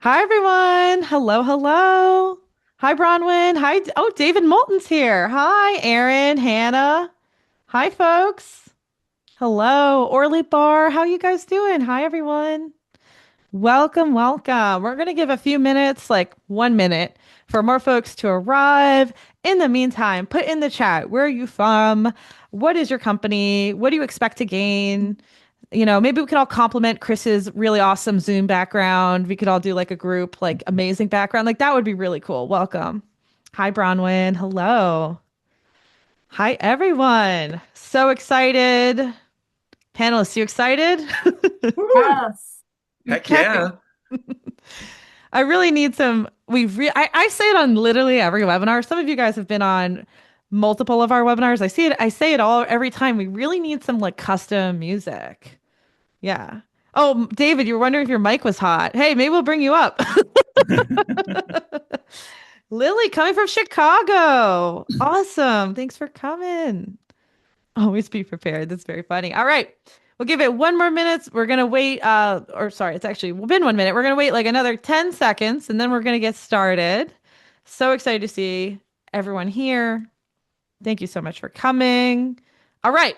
Hi, everyone. Hello, hello. Hi, Bronwyn. Hi. Oh, David Moulton's here. Hi, Aaron, Hannah. Hi, folks. Hello, Orly Bar. How you guys doing? Hi, everyone. Welcome, welcome. We're going to give a few minutes, like 1 minute, for more folks to arrive. In the meantime, put in the chat, where are you from? What is your company? What do you expect to gain? Maybe we could all compliment Chris's really awesome Zoom background. We could all do like a group, like amazing background. Like that would be really cool. Welcome. Hi, Bronwyn. Hello. Hi, everyone. So excited. Panelists, you excited? Woo! Yes. Heck Okay. yeah. I really need some. I say it on literally every webinar. Some of you guys have been on multiple of our webinars. I see it. I say it all every time. We really need some like custom music. Yeah. Oh, David, you were wondering if your mic was hot. Hey, maybe we'll bring you up. Lily, coming from Chicago. Awesome. Thanks for coming. Always be prepared. That's very funny. All right. We'll give it 1 more minute. We're gonna wait, or sorry, it's actually been 1 minute. We're gonna wait like another 10 seconds and then we're gonna get started. So excited to see everyone here. Thank you so much for coming. All right.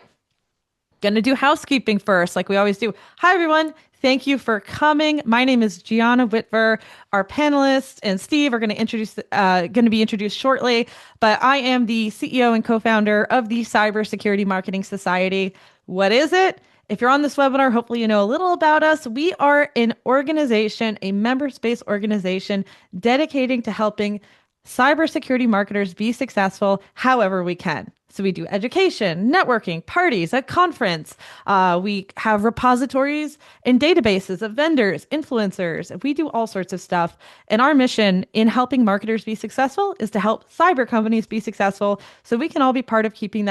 Gonna do housekeeping first, like we always do. Hi, everyone. Thank you for coming. My name is Gianna Whitver. Our panelists and Steve are going to be introduced shortly. But I am the CEO and co-founder of the Cybersecurity Marketing Society. What is it? If you're on this webinar, hopefully you know a little about us. We are an organization, a member-based organization dedicating to helping cybersecurity marketers be successful however we can. So we do education, networking, parties, a conference. We have repositories and databases of vendors, influencers. We do all sorts of stuff. And our mission in helping marketers be successful is to help cyber companies be successful so we can all be part of keeping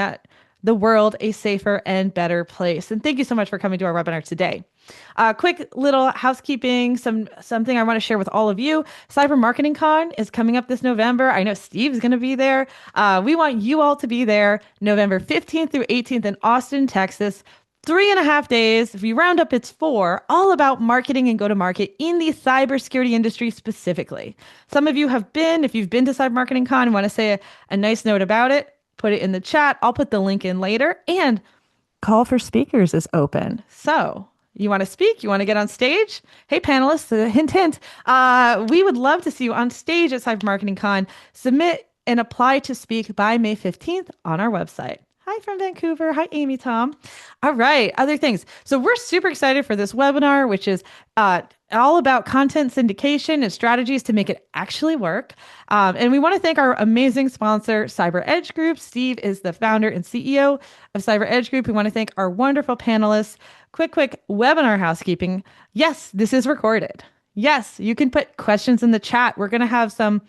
the world a safer and better place. And thank you so much for coming to our webinar today. Quick little housekeeping, something I want to share with all of you. Cyber Marketing Con is coming up this November. I know Steve's going to be there. We want you all to be there November 15th through 18th in Austin, Texas. 3.5 days. If you round up, it's four, all about marketing and go to market in the cybersecurity industry specifically. Some of you have been, if you've been to Cyber Marketing Con and want to say a nice note about it, put it in the chat. I'll put the link in later. And call for speakers is open. So you want to speak? You want to get on stage? Hey, panelists, hint, hint. We would love to see you on stage at Cyber Marketing Con. Submit and apply to speak by May 15th on our website. Hi from Vancouver. Hi, Amy Tom. All right, other things. So we're super excited for this webinar, which is all about content syndication and strategies to make it actually work. And we want to thank our amazing sponsor, CyberEdge Group. Steve is the founder and CEO of CyberEdge Group. We want to thank our wonderful panelists. Quick webinar housekeeping. Yes, this is recorded. Yes, you can put questions in the chat. We're going to have some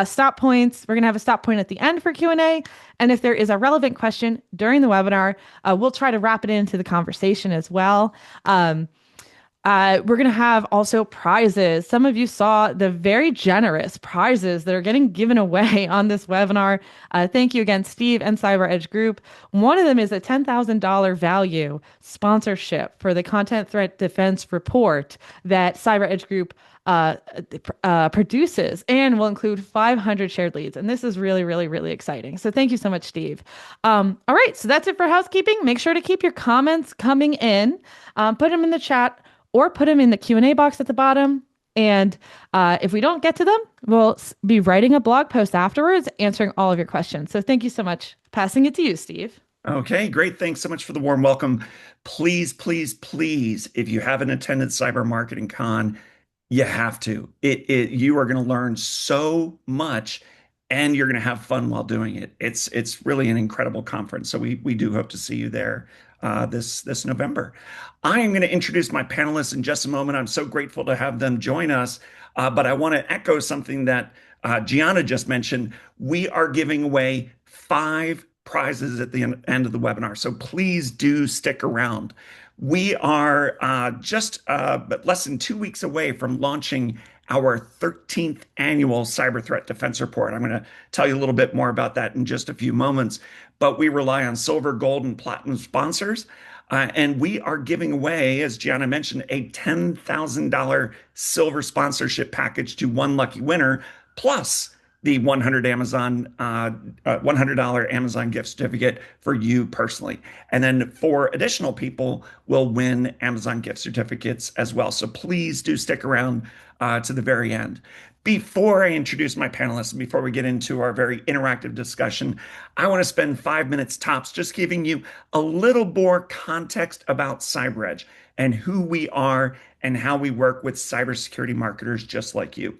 stop points. We're going to have a stop point at the end for Q&A. And if there is a relevant question during the webinar, we'll try to wrap it into the conversation as well. We're going to have also prizes. Some of you saw the very generous prizes that are getting given away on this webinar. Thank you again, Steve and CyberEdge Group. One of them is a $10,000 value sponsorship for the Content Threat Defense Report that CyberEdge Group produces and will include 500 shared leads. And this is really, really, really exciting. So thank you so much, Steve. All right, so that's it for housekeeping. Make sure to keep your comments coming in. Put them in the chat or put them in the Q&A box at the bottom. And if we don't get to them, we'll be writing a blog post afterwards, answering all of your questions. So thank you so much. Passing it to you, Steve. Okay, great. Thanks so much for the warm welcome. Please, please, please, if you haven't attended Cyber Marketing Con, you have to. You are going to learn so much and you're going to have fun while doing it. It's really an incredible conference. So we do hope to see you there this November. I am going to introduce my panelists in just a moment. I'm so grateful to have them join us. But I want to echo something that Gianna just mentioned. We are giving away 5 prizes at the end of the webinar. So please do stick around. We are just less than 2 weeks away from launching our 13th annual Cyber Threat Defense Report. I'm going to tell you a little bit more about that in just a few moments. But we rely on silver, gold, and platinum sponsors. And we are giving away, as Gianna mentioned, a $10,000 silver sponsorship package to one lucky winner, plus the $100 Amazon gift certificate for you personally. And then four additional people will win Amazon gift certificates as well. So please do stick around to the very end. Before I introduce my panelists, and before we get into our very interactive discussion, I want to spend 5 minutes tops just giving you a little more context about CyberEdge and who we are and how we work with cybersecurity marketers just like you.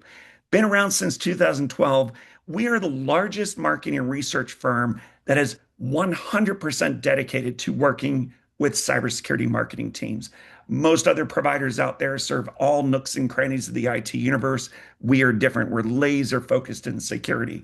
Been around since 2012. We are the largest marketing and research firm that is 100% dedicated to working with cybersecurity marketing teams. Most other providers out there serve all nooks and crannies of the IT universe. We are different. We're laser focused in security.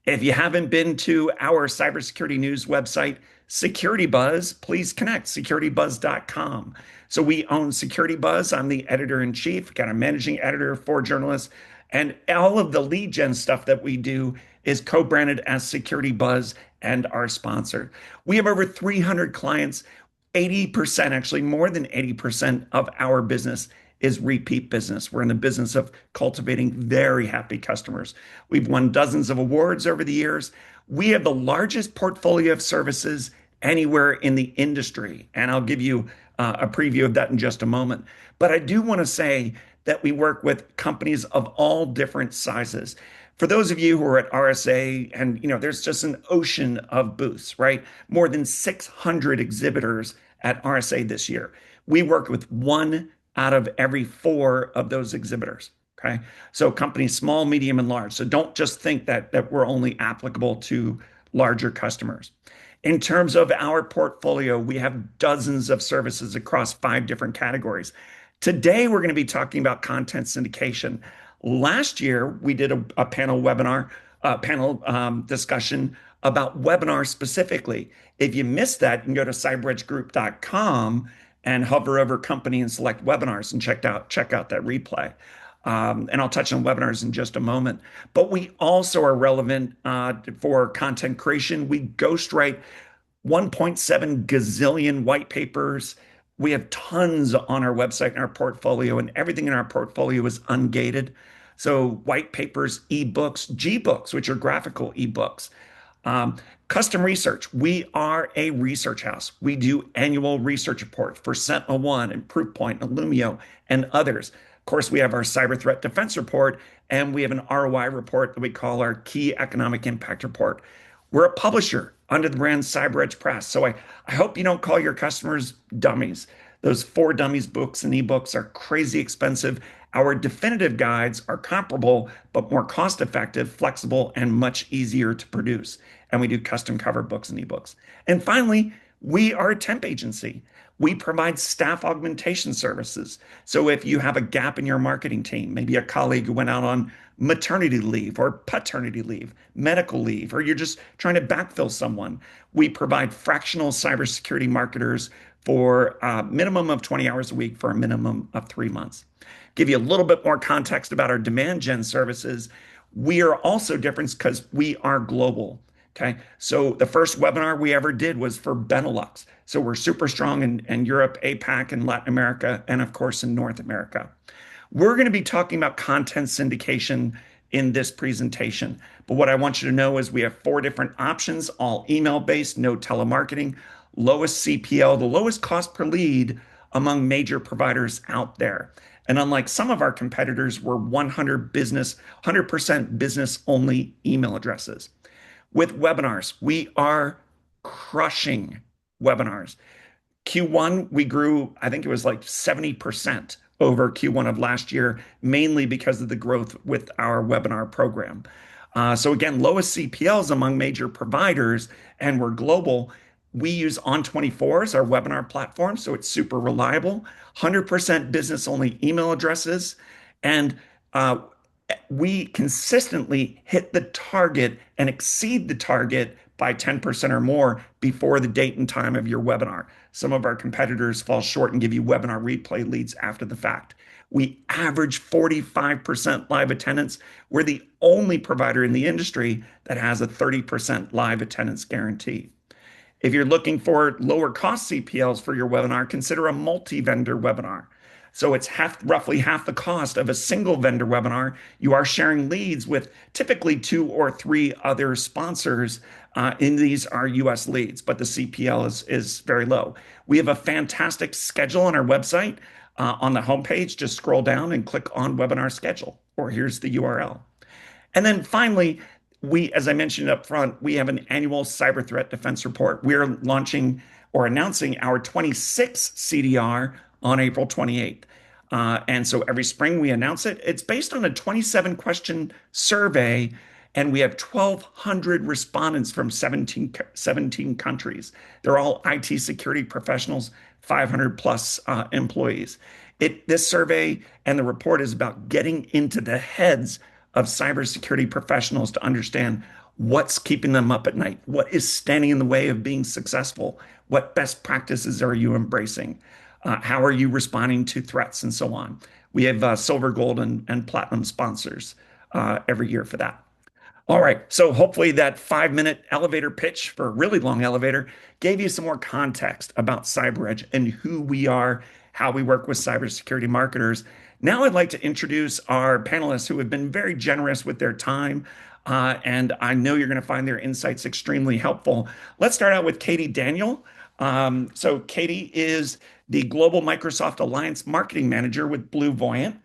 If you haven't been to our cybersecurity news website, Security Buzz, please connect, securitybuzz.com. So we own Security Buzz. I'm the editor in chief, got a managing editor, four journalists, and all of the lead gen stuff that we do is co-branded as Security Buzz and our sponsor. We have over 300 clients. 80%, actually more than 80% of our business is repeat business. We're in the business of cultivating very happy customers. We've won dozens of awards over the years. We have the largest portfolio of services anywhere in the industry. And I'll give you a preview of that in just a moment. But I do want to say that we work with companies of all different sizes. For those of you who are at RSA, and there's just an ocean of booths, right? More than 600 exhibitors at RSA this year. We worked with one out of every four of those exhibitors. Okay. So companies small, medium, and large. So don't just think that we're only applicable to larger customers. In terms of our portfolio, we have dozens of services across 5 different categories. Today, we're going to be talking about content syndication. Last year, we did a panel discussion about webinars specifically. If you missed that, you can go to cyberedgegroup.com and hover over company and select webinars and check out that replay. And I'll touch on webinars in just a moment. But we also are relevant for content creation. We ghostwrite 1.7 gazillion white papers. We have tons on our website and our portfolio, and everything in our portfolio is ungated. So white papers, ebooks, G-books, which are graphical ebooks. Custom research. We are a research house. We do annual research reports for SentinelOne and Proofpoint and Illumio and others. Of course, we have our cyber threat defense report, and we have an ROI report that we call our key economic impact report. We're a publisher under the brand CyberEdge Press. So I hope you don't call your customers dummies. Those 4 dummies books and ebooks are crazy expensive. Our definitive guides are comparable, but more cost effective, flexible, and much easier to produce. And we do custom cover books and ebooks. And finally, we are a temp agency. We provide staff augmentation services. So if you have a gap in your marketing team, maybe a colleague who went out on maternity leave or paternity leave, medical leave, or you're just trying to backfill someone, we provide fractional cybersecurity marketers for a minimum of 20 hours a week for a minimum of 3 months. Give you a little bit more context about our demand gen services. We are also different because we are global. Okay. So the first webinar we ever did was for Benelux. So we're super strong in Europe, APAC, and Latin America, and of course in North America. We're going to be talking about content syndication in this presentation. But what I want you to know is we have 4 different options, all email-based, no telemarketing, lowest CPL, the lowest cost per lead among major providers out there. And unlike some of our competitors, we're 100% business only email addresses. With webinars, we are crushing webinars. Q1, we grew, I think it was like 70% over Q1 of last year, mainly because of the growth with our webinar program. So again, lowest CPLs among major providers, and we're global. We use On24 as our webinar platform, so it's super reliable. 100% business-only email addresses, and we consistently hit the target and exceed the target by 10% or more before the date and time of your webinar. Some of our competitors fall short and give you webinar replay leads after the fact. We average 45% live attendance. We're the only provider in the industry that has a 30% live attendance guarantee. If you're looking for lower cost CPLs for your webinar, consider a multi-vendor webinar. So it's roughly half the cost of a single vendor webinar. You are sharing leads with typically 2 or 3 other sponsors, and these are US leads, but the CPL is very low. We have a fantastic schedule on our website. On the homepage, just scroll down and click on webinar schedule, or here's the URL. And then finally, as I mentioned up front, we have an annual cyber threat defense report. We're launching or announcing our 26th CDR on April 28th. And so every spring we announce it. It's based on a 27 question survey, and we have 1,200 respondents from 17 countries. They're all IT security professionals, 500 plus employees. This survey and the report is about getting into the heads of cybersecurity professionals to understand what's keeping them up at night, what is standing in the way of being successful, what best practices are you embracing, how are you responding to threats, and so on. We have silver, gold, and platinum sponsors every year for that. All right, so hopefully that 5-minute elevator pitch for a really long elevator gave you some more context about CyberEdge and who we are, how we work with cybersecurity marketers. Now I'd like to introduce our panelists who have been very generous with their time, and I know you're going to find their insights extremely helpful. Let's start out with Katie Daniel. So Katie is the Global Microsoft Alliance Marketing Manager with Blue Voyant,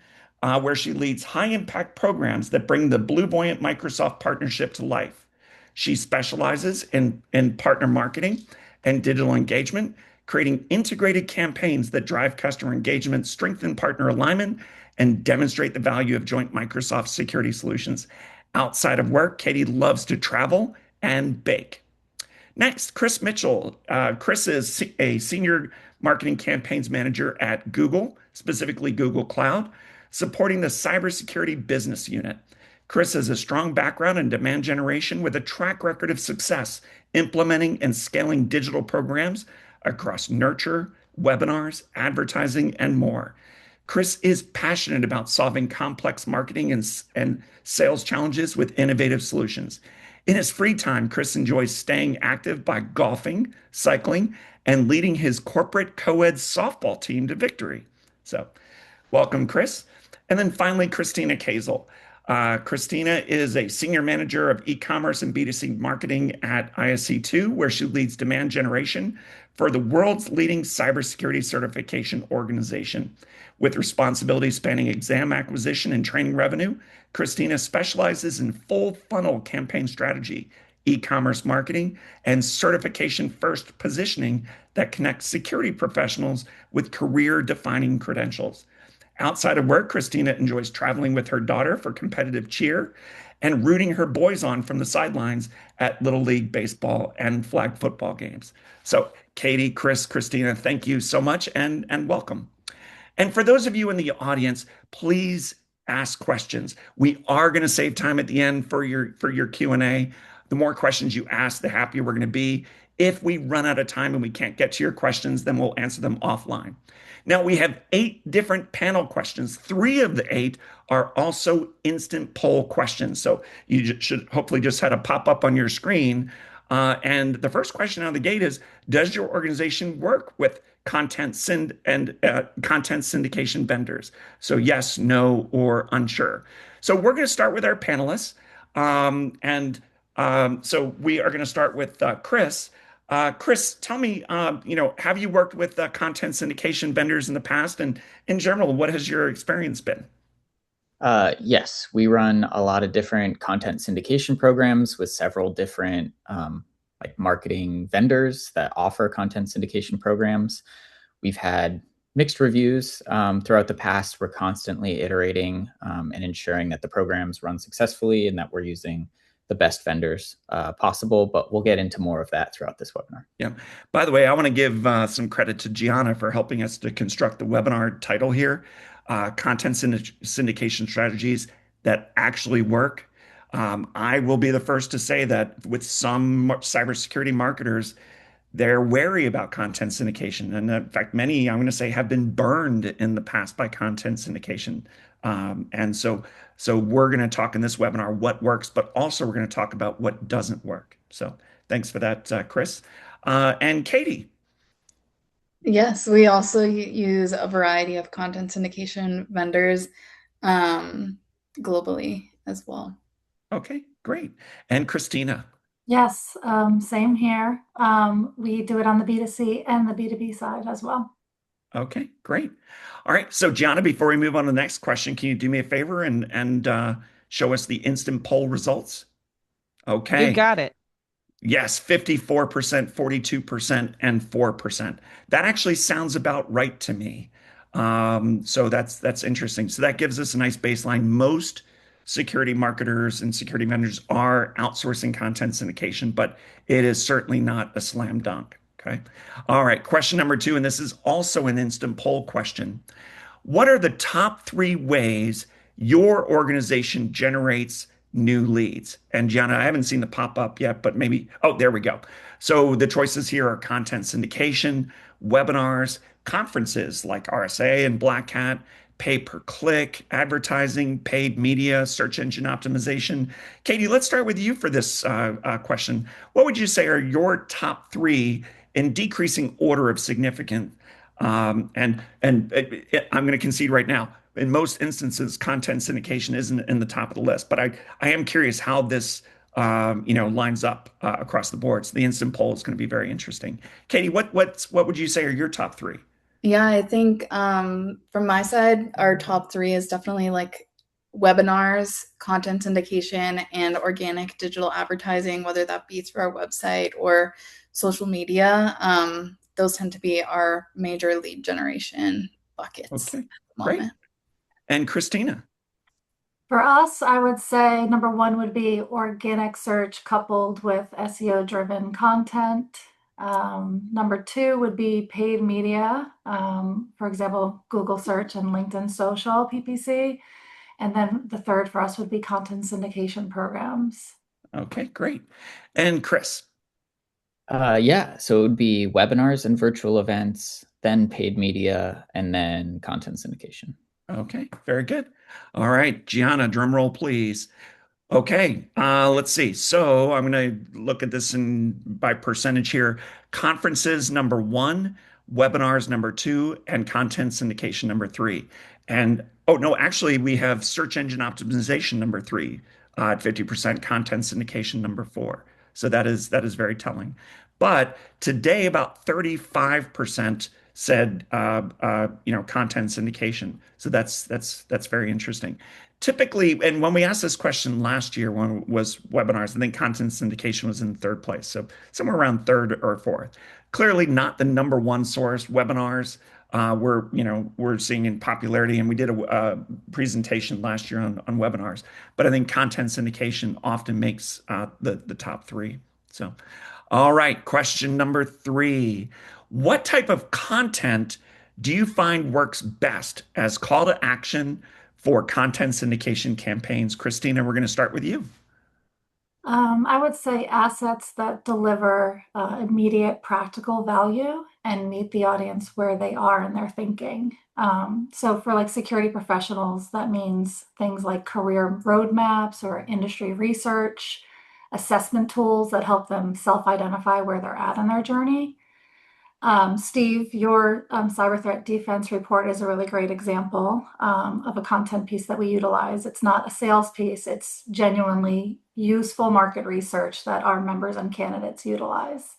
where she leads high-impact programs that bring the Blue Voyant Microsoft partnership to life. She specializes in partner marketing and digital engagement, creating integrated campaigns that drive customer engagement, strengthen partner alignment, and demonstrate the value of joint Microsoft security solutions. Outside of work, Katie loves to travel and bake. Next, Chris Mitchell. Chris is a senior marketing campaigns manager at Google, specifically Google Cloud, supporting the cybersecurity business unit. Chris has a strong background in demand generation with a track record of success implementing and scaling digital programs across nurture, webinars, advertising, and more. Chris is passionate about solving complex marketing and sales challenges with innovative solutions. In his free time, Chris enjoys staying active by golfing, cycling, and leading his corporate co-ed softball team to victory. So, welcome, Chris. And then finally, Christina Kazel. Christina is a senior manager of e-commerce and B2C marketing at ISC2, where she leads demand generation for the world's leading cybersecurity certification organization. With responsibilities spanning exam acquisition and training revenue, Christina specializes in full funnel campaign strategy, e-commerce marketing, and certification-first positioning that connects security professionals with career-defining credentials. Outside of work, Christina enjoys traveling with her daughter for competitive cheer and rooting her boys on from the sidelines at Little League baseball and flag football games. So, Katie, Chris, Christina, thank you so much and welcome. And for those of you in the audience, please ask questions. We are going to save time at the end for your Q&A. The more questions you ask, the happier we're going to be. If we run out of time and we can't get to your questions, then we'll answer them offline. Now, we have 8 different panel questions. 3 of the 8 are also instant poll questions. So you should hopefully just have a pop up on your screen. And the first question out of the gate is, does your organization work with content syndication vendors? So yes, no, or unsure. So we're going to start with our panelists. So we are going to start with Chris. Chris, tell me, have you worked with content syndication vendors in the past? And in general, what has your experience been? Yes, we run a lot of different content syndication programs with several different marketing vendors that offer content syndication programs. We've had mixed reviews throughout the past. We're constantly iterating and ensuring that the programs run successfully and that we're using the best vendors possible, but we'll get into more of that throughout this webinar. Yeah. By the way, I want to give some credit to Gianna for helping us to construct the webinar title here, Content Syndication Strategies that actually work. I will be the first to say that with some cybersecurity marketers, they're wary about content syndication. And in fact, many, I'm going to say, have been burned in the past by content syndication. And so we're going to talk in this webinar what works, but also we're going to talk about what doesn't work. So thanks for that, Chris. And Katie. Yes, we also use a variety of content syndication vendors um, globally as well. Okay, great. And Christina. Yes, same here. We do it on the B2C and the B2B side as well. Okay, great. All right. So, Gianna, before we move on to the next question, can you do me a favor and show us the instant poll results? You Okay. got it. Yes, 54%, 42%, and 4%. That actually sounds about right to me. So that's interesting. So that gives us a nice baseline. Most security marketers and security vendors are outsourcing content syndication, but it is certainly not a slam dunk. Okay. All right. Question number two, and this is also an instant poll question. What are the top three ways your organization generates new leads? And Gianna, I haven't seen the pop up yet, but maybe, oh, there we go. So the choices here are content syndication, webinars, conferences like RSA and Black Hat, pay per click, advertising, paid media, search engine optimization. Katie, let's start with you for this question. What would you say are your top three in decreasing order of significance? I'm going to concede right now. In most instances, content syndication isn't in the top of the list, but I am curious how this lines up across the board. So the instant poll is going to be very interesting. Katie, what would you say are your top three? Yeah, I think from my side, our top three is definitely like webinars, content syndication, and organic digital advertising, whether that be through our website or social media. Those tend to be our major lead generation buckets at Okay, the great. moment. And Christina. For us, I would say number one would be organic search coupled with SEO driven content. Number two would be paid media, for example, Google search and LinkedIn social PPC. And then the third for us would be content syndication programs. Okay, great. And Chris. Yeah, so it would be webinars and virtual events, then paid media, and then content syndication. Okay, very good. All right, Gianna, drum roll, please. Okay, let's see. So I'm going to look at this in by percentage here. Conferences number one, webinars number two, and content syndication number three. And oh no, actually we have search engine optimization number three at 50%, content syndication number four. So that is very telling. But today about 35% said content syndication. So that's very interesting. Typically, and when we asked this question last year when it was webinars, I think content syndication was in third place. So somewhere around third or fourth. Clearly not the number one source. Webinars we're seeing in popularity, and we did a presentation last year on webinars. But I think content syndication often makes the top three. So, all right, question number three. What type of content do you find works best as call to action for content syndication campaigns? Christina, we're going to start with you. I would say assets that deliver immediate practical value and meet the audience where they are in their thinking. So for like security professionals, that means things like career roadmaps or industry research, assessment tools that help them self-identify where they're at in their journey. Steve, your cyber threat defense report is a really great example of a content piece that we utilize. It's not a sales piece, it's genuinely useful market research that our members and candidates utilize.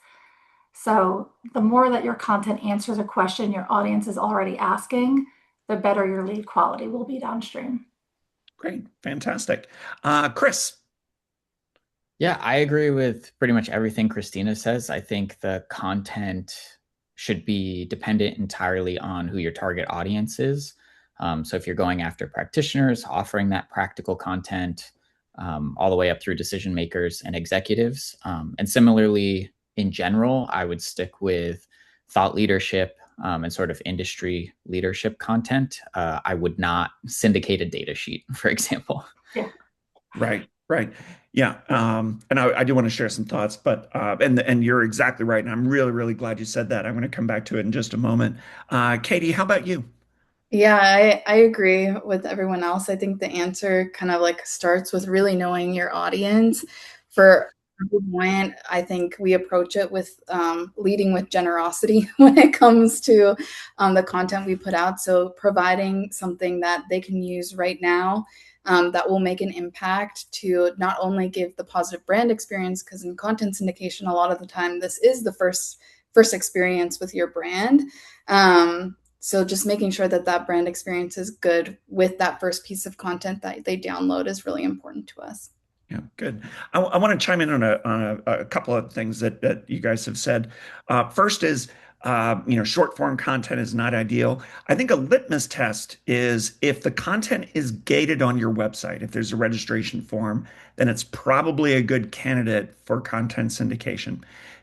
So, the more that your content answers a question your audience is already asking, the better your lead quality will be downstream. Great, fantastic. Chris. Yeah, I agree with pretty much everything Christina says. I think the content should be dependent entirely on who your target audience is. So if you're going after practitioners, offering that practical content all the way up through decision makers and executives. And similarly, in general, I would stick with thought leadership and sort of industry leadership content. I would not syndicate a data sheet, for example. Yeah. Right, right. Yeah. And I do want to share some thoughts, but and you're exactly right. And I'm really, really glad you said that. I'm going to come back to it in just a moment. Katie, how about you? Yeah, I agree with everyone else. I think the answer kind of like starts with really knowing your audience. For Point, I think we approach it with leading with generosity when it comes to the content we put out. So providing something that they can use right now that will make an impact to not only give the positive brand experience, because in content syndication, a lot of the time this is the first experience with your brand. So just making sure that that brand experience is good with that first piece of content that they download is really important to us. Yeah, good. I want to chime in on a couple of things that you guys have said. First is, short form content is not ideal. I think a litmus test is if the content is gated on your website, if there's a registration form, then it's probably a good candidate for content syndication.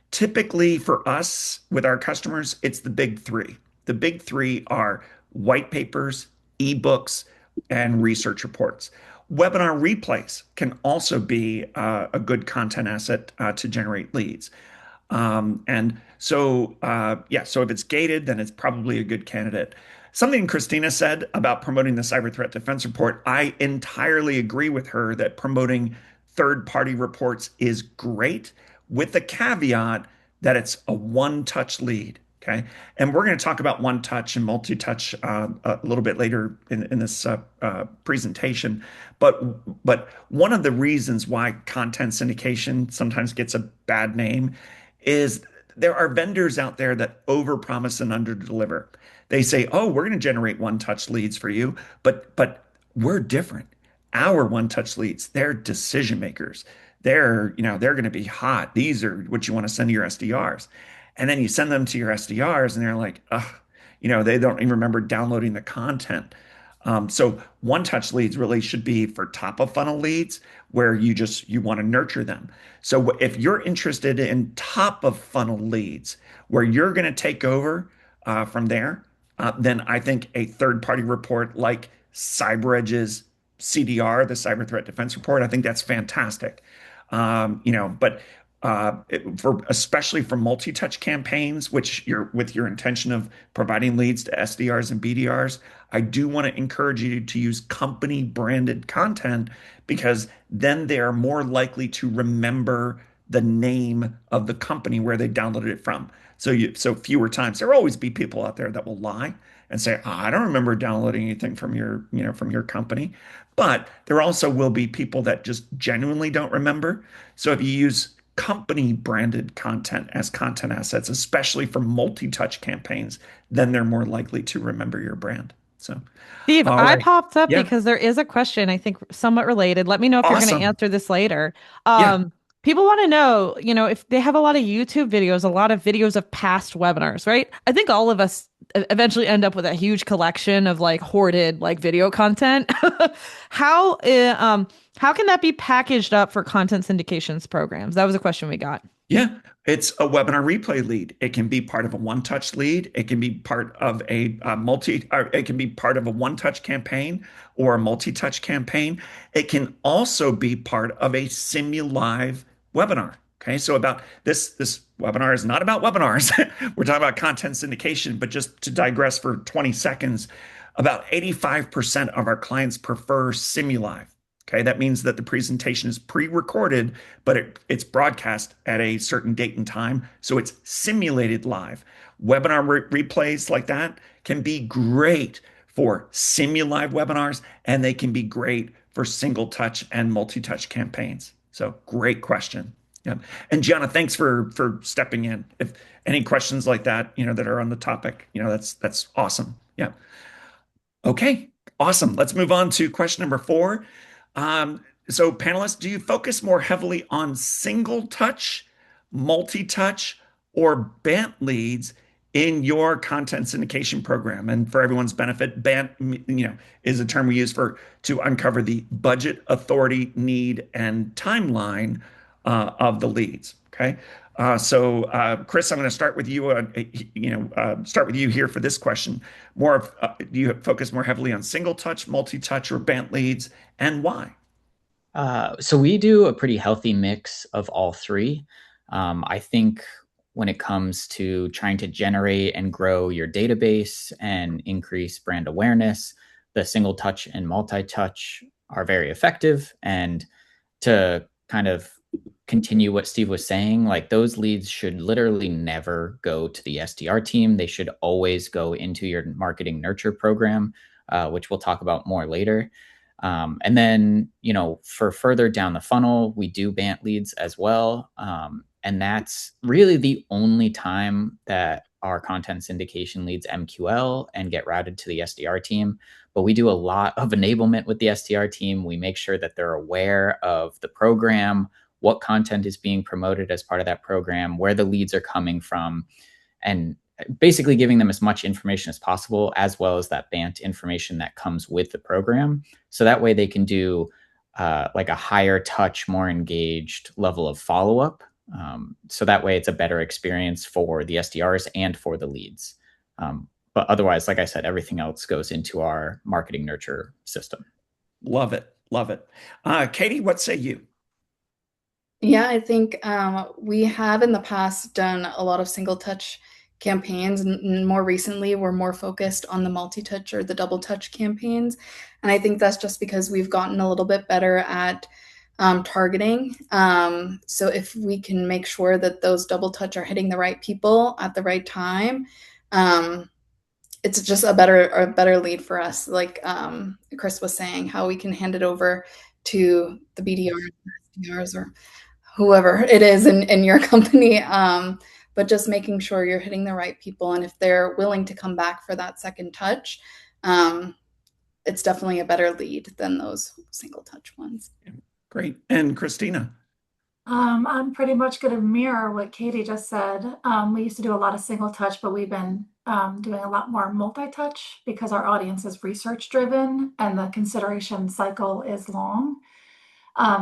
Typically, for us with our customers, it's the big three. The big three are white papers, ebooks, and research reports. Webinar replays can also be a good content asset to generate leads. So if it's gated, then it's probably a good candidate. Something Christina said about promoting the cyber threat defense report, I entirely agree with her that promoting third-party reports is great, with the caveat that it's a one-touch lead. Okay. And we're going to talk about one touch and multi touch a little bit later in this presentation. But one of the reasons why content syndication sometimes gets a bad name is there are vendors out there that overpromise and underdeliver. They say, "Oh, we're going to generate one-touch leads for you," but we're different. Our one-touch leads, they're decision makers. They're going to be hot. These are what you want to send to your SDRs. And then you send them to your SDRs and they're like, ugh, they don't even remember downloading the content. So one-touch leads really should be for top of funnel leads where you want to nurture them. So if you're interested in top of funnel leads where you're going to take over from there, then I think a third-party report like CyberEdge's CDR, the Cyber Threat Defense Report, I think that's fantastic. But especially for multi-touch campaigns, which you're with your intention of providing leads to SDRs and BDRs, I do want to encourage you to use company branded content because then they are more likely to remember the name of the company where they downloaded it from. So fewer times. There will always be people out there that will lie and say, "Oh, I don't remember downloading anything from your company." But there also will be people that just genuinely don't remember. So if you use company branded content as content assets, especially for multi-touch campaigns, then they're more likely to remember your brand. So, Steve, all I right. popped up Yeah. because there is a question, I think somewhat related. Let me know if you're going to Awesome. answer this later. Yeah. People want to know, if they have a lot of YouTube videos, a lot of videos of past webinars, right? I think all of us eventually end up with a huge collection of like hoarded like video content. How how can that be packaged up for content syndications programs? That was a question we got. Yeah, it's a webinar replay lead. It can be part of a one-touch lead. It can be part of it can be part of a one-touch campaign or a multi-touch campaign. It can also be part of a simu-live webinar. Okay, so about this webinar is not about webinars. We're talking about content syndication, but just to digress for 20 seconds, about 85% of our clients prefer simu-live. Okay, that means that the presentation is pre-recorded, but it's broadcast at a certain date and time. So it's simulated live. Webinar replays like that can be great for simu-live webinars, and they can be great for single touch and multi-touch campaigns. So great question. Yeah. And Gianna, thanks for stepping in. If any questions like that, that are on the topic, that's awesome. Yeah. Okay, awesome. Let's move on to question number 4. So panelists, do you focus more heavily on single touch, multi-touch, or BANT leads in your content syndication program? And for everyone's benefit, BANT, is a term we use to uncover the budget, authority, need, and timeline of the leads. Okay. Chris, I'm going to start with you. Start with you here for this question. Do you focus more heavily on single touch, multi-touch, or BANT leads, and why? So we do a pretty healthy mix of all three. I think when it comes to trying to generate and grow your database and increase brand awareness, the single touch and multi-touch are very effective. And to kind of continue what Steve was saying, like those leads should literally never go to the SDR team. They should always go into your marketing nurture program, which we'll talk about more later. And then, for further down the funnel, we do BANT leads as well. And that's really the only time that our content syndication leads MQL and get routed to the SDR team. But we do a lot of enablement with the SDR team. We make sure that they're aware of the program, what content is being promoted as part of that program, where the leads are coming from, and basically giving them as much information as possible, as well as that BANT information that comes with the program. So that way they can do like a higher touch, more engaged level of follow-up. So that way it's a better experience for the SDRs and for the leads. But otherwise, like I said, everything else goes into our marketing nurture system. Love it. Love it. Katie, what say you? Yeah, I think we have in the past done a lot of single touch campaigns, and more recently, we're more focused on the multi touch or the double touch campaigns. And I think that's just because we've gotten a little bit better at targeting. So if we can make sure that those double touch are hitting the right people at the right time, it's just a better lead for us. Like Chris was saying, how we can hand it over to the BDRs, SDRs, or whoever it is in your company. But just making sure you're hitting the right people. And if they're willing to come back for that second touch, it's definitely a better lead than those single touch ones. Great. And Christina? I'm pretty much going to mirror what Katie just said. We used to do a lot of single touch, but we've been doing a lot more multi-touch because our audience is research driven and the consideration cycle is long.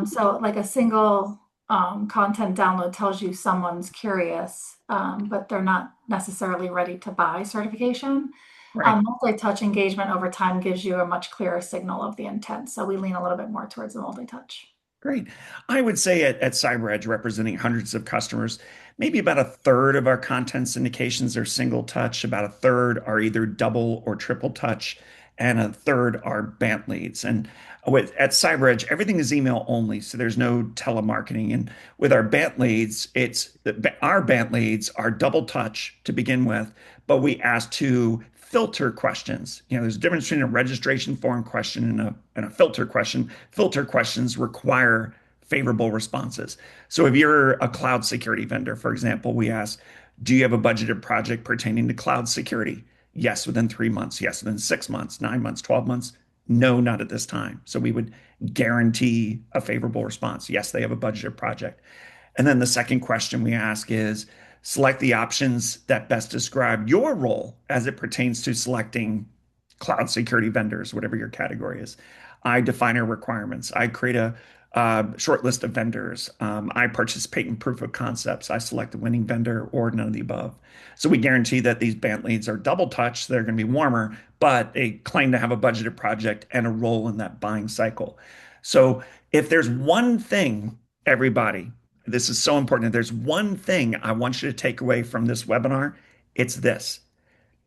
So like a single content download tells you someone's curious, but they're not necessarily ready to buy certification. Right. Multi-touch engagement over time gives you a much clearer signal of the intent. So we lean a little bit more towards the multi-touch. Great. I would say at CyberEdge, representing hundreds of customers, maybe about a third of our content syndications are single touch, about a third are either double or triple touch, and a third are BANT leads. And at CyberEdge, everything is email only, so there's no telemarketing. And with our BANT leads, our BANT leads are double touch to begin with, but we ask to filter questions. There's a difference between a registration form question and a filter question. Filter questions require favorable responses. So if you're a cloud security vendor, for example, we ask, do you have a budgeted project pertaining to cloud security? Yes, within 3 months. Yes, within 6 months, 9 months, 12 months. No, not at this time. So we would guarantee a favorable response. Yes, they have a budgeted project. And then the second question we ask is, select the options that best describe your role as it pertains to selecting cloud security vendors, whatever your category is. I define our requirements. I create a short list of vendors. I participate in proof of concepts. I select the winning vendor or none of the above. So we guarantee that these BANT leads are double touch. They're going to be warmer, but they claim to have a budgeted project and a role in that buying cycle. So if there's one thing, everybody, this is so important. If there's one thing I want you to take away from this webinar, it's this.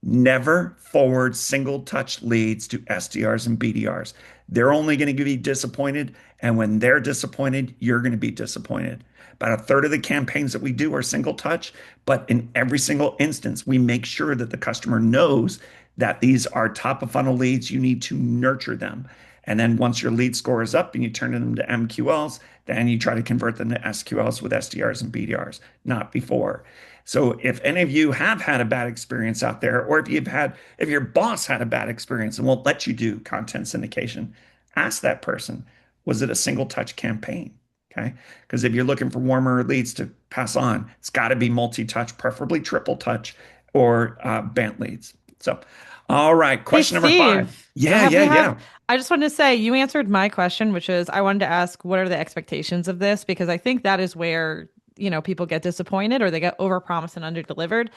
Never forward single touch leads to SDRs and BDRs. They're only going to be disappointed. And when they're disappointed, you're going to be disappointed. About a third of the campaigns that we do are single touch, but in every single instance, we make sure that the customer knows that these are top of funnel leads. You need to nurture them. And then once your lead score is up and you turn them to MQLs, then you try to convert them to SQLs with SDRs and BDRs, not before. So if any of you have had a bad experience out there, or if your boss had a bad experience and won't let you do content syndication, ask that person, was it a single touch campaign? Okay. Because if you're looking for warmer leads to pass on, it's got to be multi-touch, preferably triple touch or BANT leads. So, all right. Question number 5. Yeah. I just wanted to say you answered my question, which is I wanted to ask what are the expectations of this? Because I think that is where people get disappointed or they get overpromised and underdelivered.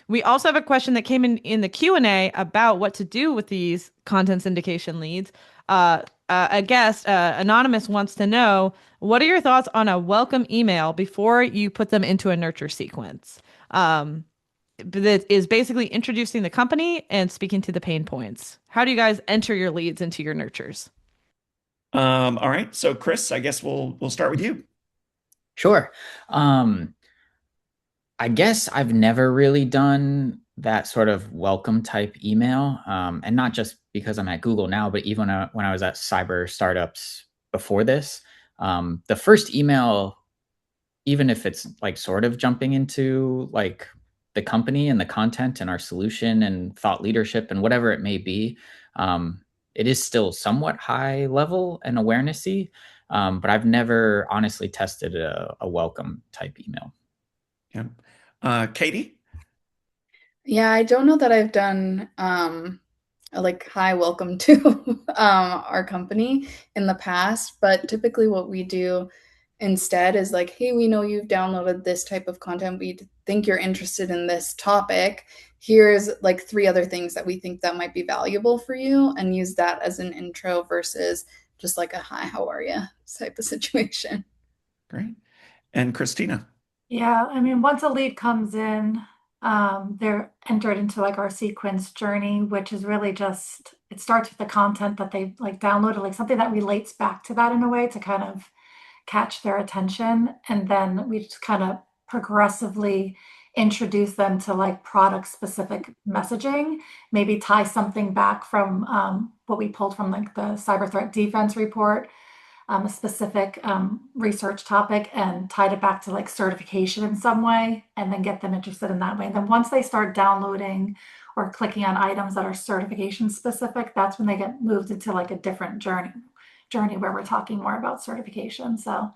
We also have a question that came in the Q&A about what to do with these content syndication leads. A guest, anonymous, wants to know, what are your thoughts on a welcome email before you put them into a nurture sequence? That is basically introducing the company and speaking to the pain points. How do you guys enter your leads into your nurtures? All right. So Chris, I guess we'll start with you. Sure. Um, I guess I've never really done that sort of welcome type email, and not just because I'm at Google now, but even when I was at cyber startups before this. The first email, even if it's like sort of jumping into like the company and the content and our solution and thought leadership and whatever it may be, um, it is still somewhat high level and awarenessy. But I've never honestly tested a welcome type email. Yeah. Katie? Yeah, I don't know that I've done a like hi welcome to our company in the past, but typically what we do instead is like, hey, we know you've downloaded this type of content. We think you're interested in this topic. Here's like three other things that we think that might be valuable for you, and use that as an intro versus just like a hi, how are you type of situation. Great. And Christina? Yeah, I mean, once a lead comes in, they're entered into like our sequence journey, which is really just it starts with the content that they like downloaded, like something that relates back to that in a way to kind of catch their attention. And then we just kind of progressively introduce them to like product specific messaging, maybe tie something back from what we pulled from like the cyber threat defense report, a specific research topic, and tied it back to like certification in some way, and then get them interested in that way. And then once they start downloading or clicking on items that are certification specific, that's when they get moved into like a different journey where we're talking more about certification. So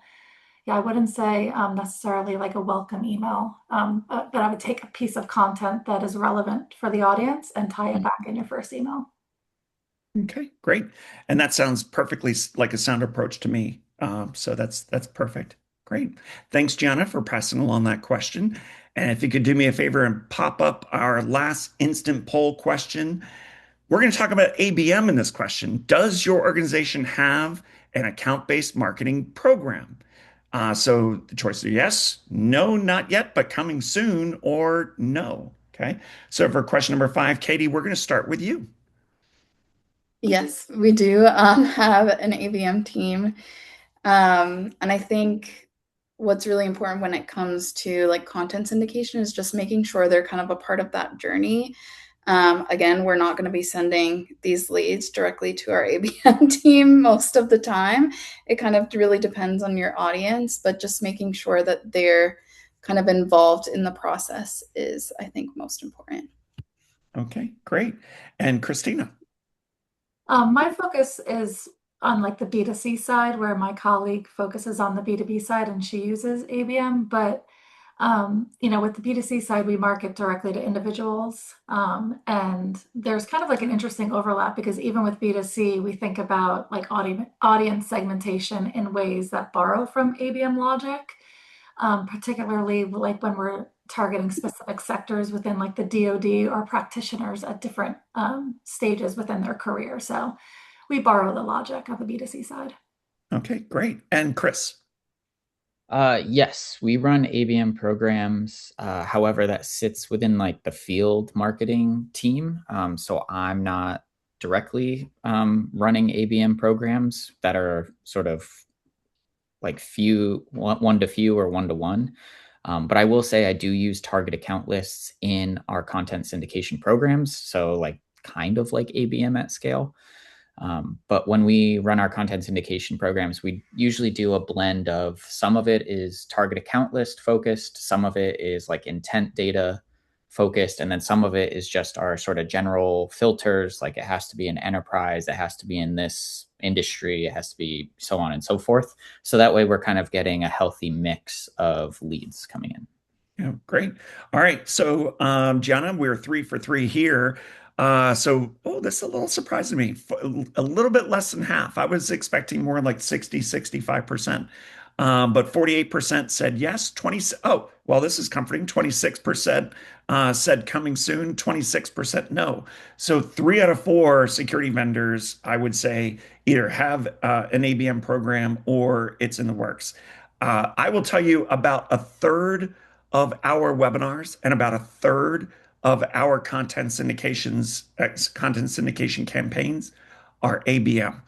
yeah, I wouldn't say necessarily like a welcome email, but I would take a piece of content that is relevant for the audience and tie it back in your first email. Okay, great. And that sounds perfectly like a sound approach to me. So that's perfect. Great. Thanks, Gianna, for passing along that question. And if you could do me a favor and pop up our last instant poll question. We're going to talk about ABM in this question. Does your organization have an account-based marketing program? So the choices are yes, no, not yet, but coming soon, or no. Okay. So for question number 5, Katie, we're going to start with you. Yes, we do have an ABM team. And I think what's really important when it comes to like content syndication is just making sure they're kind of a part of that journey. Again, we're not going to be sending these leads directly to our ABM team most of the time. It kind of really depends on your audience, but just making sure that they're kind of involved in the process is, I think, most important. Okay, great. And Christina. My focus is on like the B2C side, where my colleague focuses on the B2B side and she uses ABM. But with the B2C side, we market directly to individuals. And there's kind of like an interesting overlap because even with B2C, we think about like audience segmentation in ways that borrow from ABM logic, particularly like when we're targeting specific sectors within like the DoD or practitioners at different stages within their career. So we borrow the logic of the B2C side. Okay, great. And Chris. Yes, we run ABM programs. However, that sits within like the field marketing team. So I'm not directly running ABM programs that are sort of like one to few or one to one. But I will say I do use target account lists in our content syndication programs. So like kind of like ABM at scale. But when we run our content syndication programs, we usually do a blend of some of it is target account list focused, some of it is like intent data focused, and then some of it is just our sort of general filters, like it has to be an enterprise, it has to be in this industry, it has to be so on and so forth. So that way we're kind of getting a healthy mix of leads coming in. Yeah, great. All right. So, Gianna, we're 3 for 3 here. This is a little surprising to me. A little bit less than half. I was expecting more like 60, 65%. But 48% said yes. This is comforting. 26% said coming soon. 26% no. So 3 out of 4 security vendors, I would say, either have an ABM program or it's in the works. I will tell you about a third of our webinars and about a third of our content syndication campaigns are ABM.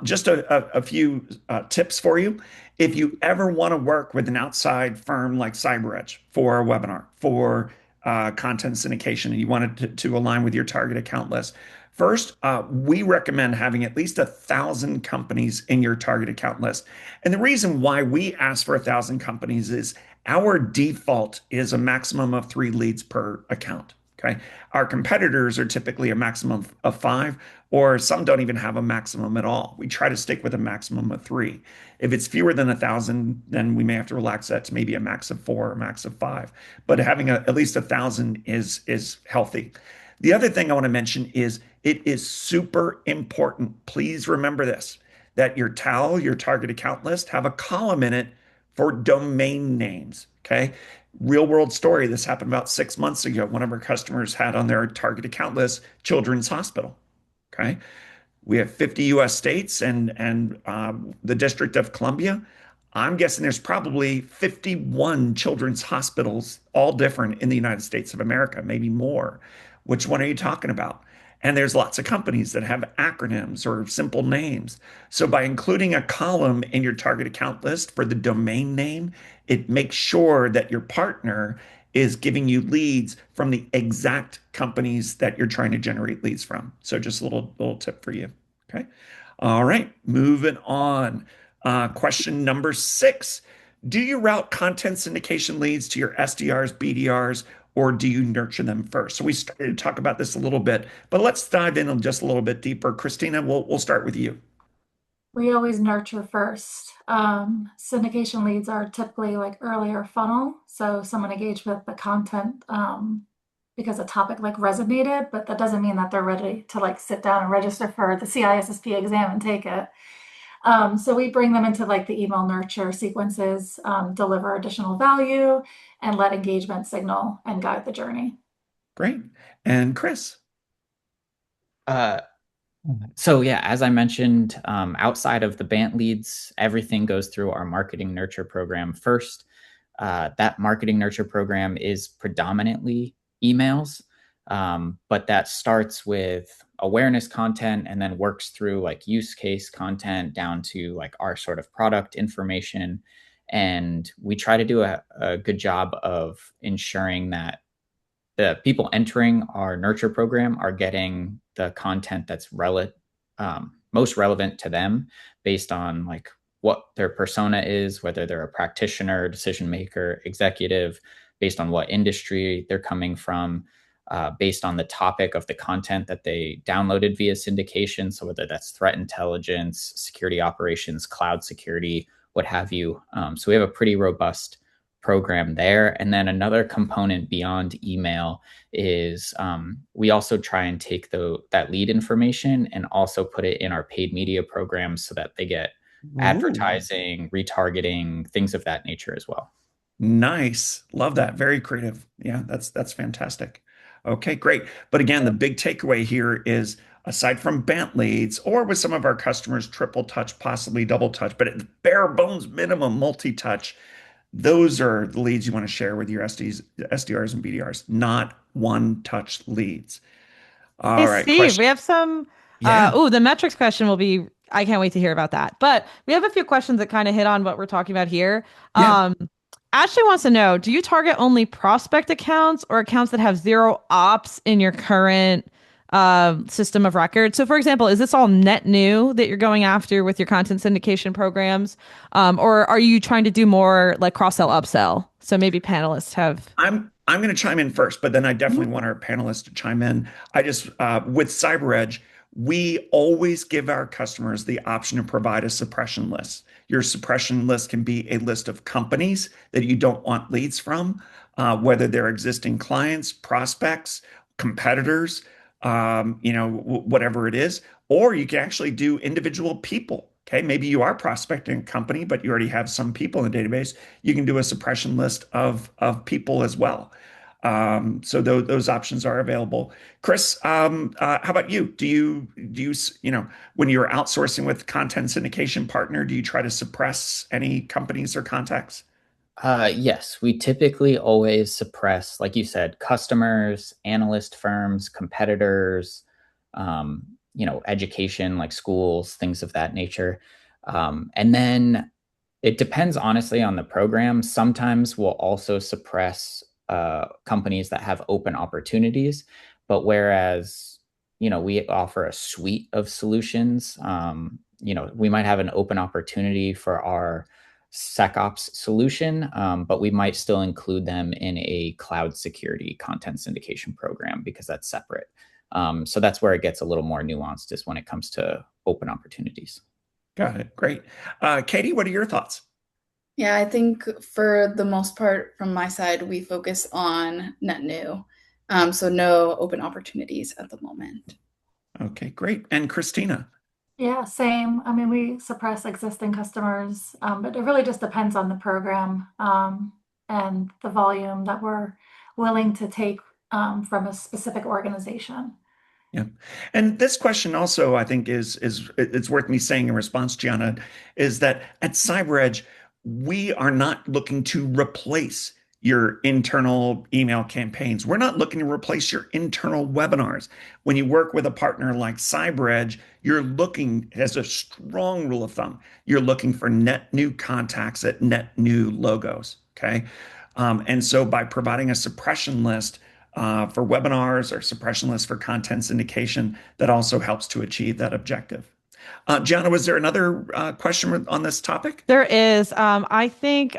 Just a few tips for you. If you ever want to work with an outside firm like CyberEdge for a webinar, for content syndication, and you want it to align with your target account list, first, we recommend having at least 1,000 companies in your target account list. And the reason why we ask for 1,000 companies is our default is a maximum of 3 leads per account. Okay. Our competitors are typically a maximum of 5, or some don't even have a maximum at all. We try to stick with a maximum of 3. If it's fewer than 1,000, then we may have to relax that to maybe a max of 4 or max of 5. But having at least 1,000 is healthy. The other thing I want to mention is it is super important. Please remember this, that your TAL, your target account list, have a column in it for domain names. Okay. Real world story. This happened about 6 months ago. One of our customers had on their target account list Children's Hospital. Okay. We have 50 US states and the District of Columbia. I'm guessing there's probably 51 children's hospitals, all different in the United States of America, maybe more. Which one are you talking about? And there's lots of companies that have acronyms or simple names. So by including a column in your target account list for the domain name, it makes sure that your partner is giving you leads from the exact companies that you're trying to generate leads from. So just a little tip for you. Okay. All right. Moving on. Question number 6. Do you route content syndication leads to your SDRs, BDRs, or do you nurture them first? So we started to talk about this a little bit, but let's dive in just a little bit deeper. Christina, we'll start with you. We always nurture first. Syndication leads are typically like earlier funnel. So someone engaged with the content because a topic like resonated, but that doesn't mean that they're ready to like sit down and register for the CISSP exam and take it. So we bring them into like the email nurture sequences, deliver additional value, and let engagement signal and guide the journey. Great. And Chris? So yeah, as I mentioned, outside of the BANT leads, everything goes through our marketing nurture program first. That marketing nurture program is predominantly emails, but that starts with awareness content and then works through like use case content down to like our sort of product information. And we try to do a good job of ensuring that the people entering our nurture program are getting the content that's most relevant to them based on like what their persona is, whether they're a practitioner, decision maker, executive, based on what industry they're coming from, based on the topic of the content that they downloaded via syndication. So whether that's threat intelligence, security operations, cloud security, what have you. So we have a pretty robust program there. And then another component beyond email is we also try and take that lead information and also put it in our paid media programs so that they get advertising, retargeting, things of that nature as well. Nice. Love that. Very creative. Yeah, that's fantastic. Okay, great. But again, the big takeaway here is aside from BANT leads or with some of our customers, triple touch, possibly double touch, but at bare bones minimum multi-touch, those are the leads you want to share with your SDRs and BDRs, not one-touch leads. All Hey, right, Steve, we question. have some. Yeah, The metrics question will be. I can't wait to hear about that. But we have a few questions that kind of hit on what we're talking about here. yeah. Um, Ashley wants to know, do you target only prospect accounts or accounts that have zero ops in your current system of record? So, for example, is this all net new that you're going after with your content syndication programs? Or are you trying to do more like cross-sell, upsell? So maybe panelists have. I'm going to chime in first, but then I definitely want our panelists to chime in. I just with CyberEdge, we always give our customers the option to provide a suppression list. Your suppression list can be a list of companies that you don't want leads from, whether they're existing clients, prospects, competitors, whatever it is, or you can actually do individual people. Okay, maybe you are prospecting a company, but you already have some people in the database. You can do a suppression list of people as well. So those options are available. Chris, how about you? Do you when you're outsourcing with content syndication partner, do you try to suppress any companies or contacts? Yes, we typically always suppress, like you said, customers, analyst firms, competitors, education, like schools, things of that nature. And then it depends honestly on the program. Sometimes we'll also suppress companies that have open opportunities, but whereas we offer a suite of solutions, we might have an open opportunity for our SecOps solution, but we might still include them in a cloud security content syndication program because that's separate. So that's where it gets a little more nuanced, is when it comes to open opportunities. Got it. Great. Katie, what are your thoughts? Yeah, I think for the most part, from my side, we focus on net new. So no open opportunities at the moment. Okay, great. And Christina? Yeah, same. I mean, we suppress existing customers, but it really just depends on the program, and the volume that we're willing to take, from a specific organization. Yeah. And this question also, I think, is it's worth me saying in response, Gianna, is that at CyberEdge, we are not looking to replace your internal email campaigns. We're not looking to replace your internal webinars. When you work with a partner like CyberEdge, you're looking, as a strong rule of thumb, you're looking for net new contacts at net new logos. Okay. And so by providing a suppression list for webinars or suppression list for content syndication, that also helps to achieve that objective. Gianna, was there another question on this topic? There is. I think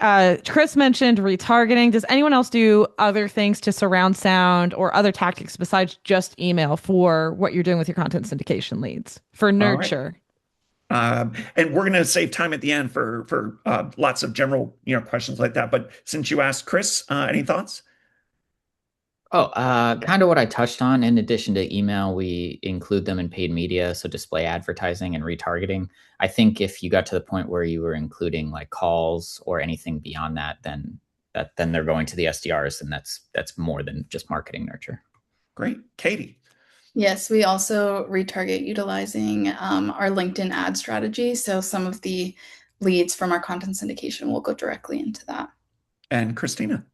Chris mentioned retargeting. Does anyone else do other things to surround sound or other tactics besides just email for what you're doing with your content syndication leads for All right. nurture? And we're going to save time at the end for lots of general questions like that. But since you asked, Chris, any thoughts? Oh, kind of what I touched on. In addition to email, we include them in paid media, so display advertising and retargeting. I think if you got to the point where you were including like calls or anything beyond that, then they're going to the SDRs, and that's more than just marketing nurture. Great. Katie. Yes, we also retarget utilizing our LinkedIn ad strategy. So some of the leads from our content syndication will go directly into that. And Christina.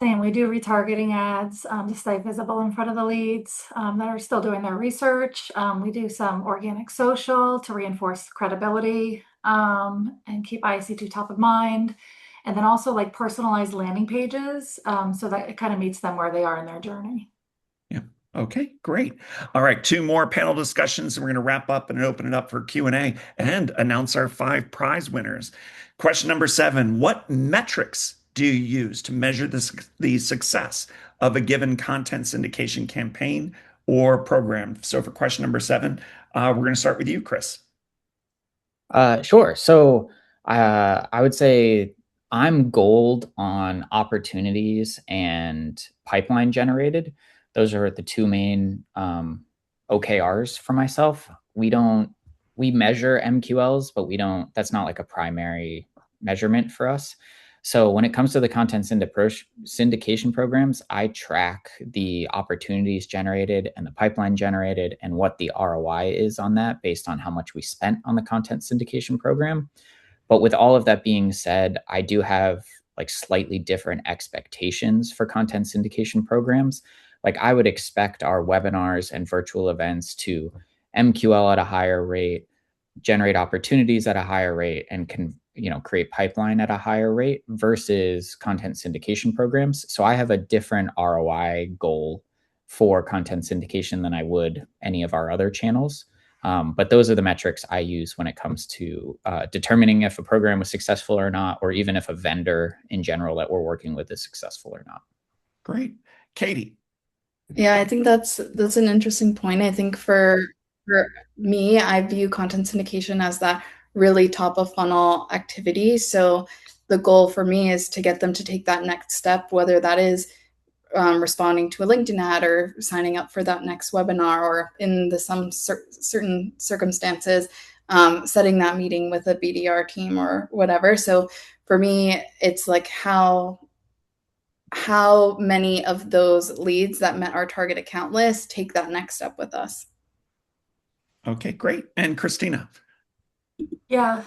Same, we do retargeting ads, to stay visible in front of the leads, that are still doing their research. We do some organic social to reinforce credibility, and keep ICT top of mind. And then also like personalized landing pages, so that it kind of meets them where they are in their journey. Yeah. Okay, great. All right, two more panel discussions, and we're going to wrap up and open it up for Q&A and announce our 5 prize winners. Question number 7, what metrics do you use to measure the success of a given content syndication campaign or program? So for question number 7, we're going to start with you, Chris. Sure. So I would say I'm gold on opportunities and pipeline generated. Those are the two main OKRs for myself. We measure MQLs, but that's not like a primary measurement for us. So when it comes to the content syndication programs, I track the opportunities generated and the pipeline generated and what the ROI is on that based on how much we spent on the content syndication program. But with all of that being said, I do have like slightly different expectations for content syndication programs. Like I would expect our webinars and virtual events to MQL at a higher rate, generate opportunities at a higher rate, and can create pipeline at a higher rate versus content syndication programs. So I have a different ROI goal for content syndication than I would any of our other channels. But those are the metrics I use when it comes to determining if a program was successful or not, or even if a vendor in general that we're working with is successful or not. Great. Katie. Yeah, I think that's an interesting point. I think for me, I view content syndication as that really top of funnel activity. So the goal for me is to get them to take that next step, whether that is responding to a LinkedIn ad or signing up for that next webinar, or in some certain circumstances, setting that meeting with a BDR team or whatever. So for me, it's like how many of those leads that met our target account list take that next step with us. Okay, great. And Christina. Yeah,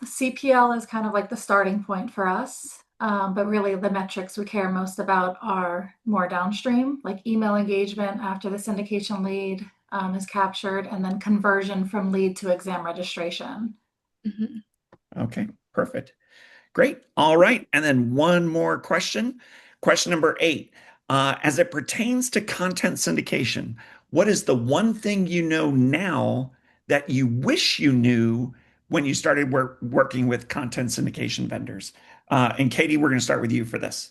CPL is kind of like the starting point for us. But really the metrics we care most about are more downstream, like email engagement after the syndication lead, is captured, and then conversion from lead to exam registration. Okay, perfect. Great. All right. And then one more question. Question number 8. As it pertains to content syndication, what is the one thing you know now that you wish you knew when you started working with content syndication vendors? And Katie, we're going to start with you for this.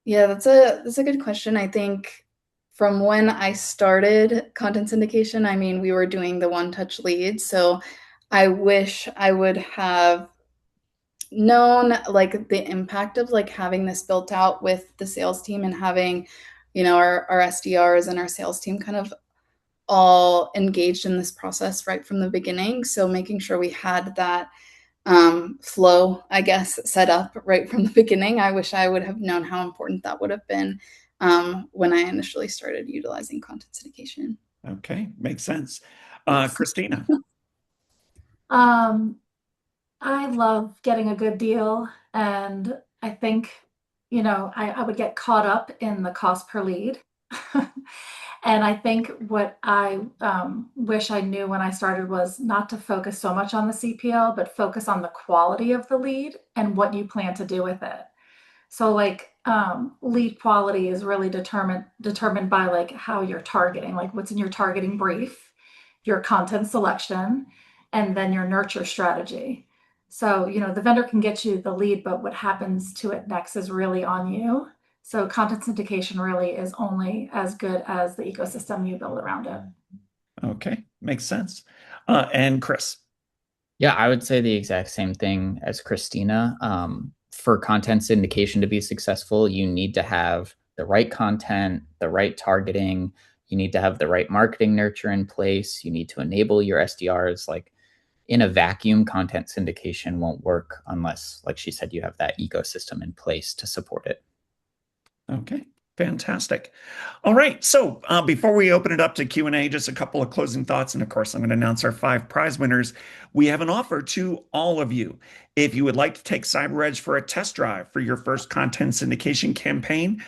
Yeah, that's a good question. I think from when I started content syndication, I mean, we were doing the one-touch leads, so I wish I would have known like the impact of like having this built out with the sales team and having, our SDRs and our sales team kind of all engaged in this process right from the beginning. So making sure we had that flow, I guess, set up right from the beginning. I wish I would have known how important that would have been when I initially started utilizing content syndication. Okay, makes sense. Yes. Christina. I love getting a good deal, and I think, I would get caught up in the cost per lead. And I think what I wish I knew when I started was not to focus so much on the CPL, but focus on the quality of the lead and what you plan to do with it. So like lead quality is really determined by like how you're targeting, like what's in your targeting brief, your content selection, and then your nurture strategy. So, the vendor can get you the lead, but what happens to it next is really on you. So content syndication really is only as good as the ecosystem you build around it. Okay, makes sense. And Chris. Yeah, I would say the exact same thing as Christina. For content syndication to be successful, you need to have the right content, the right targeting. You need to have the right marketing nurture in place. You need to enable your SDRs. Like in a vacuum, content syndication won't work unless, like she said, you have that ecosystem in place to support it. Okay, fantastic. All right, so before we open it up to Q&A, just a couple of closing thoughts, and of course, I'm going to announce our 5 prize winners. We have an offer to all of you. If you would like to take CyberEdge for a test drive for your first content syndication campaign,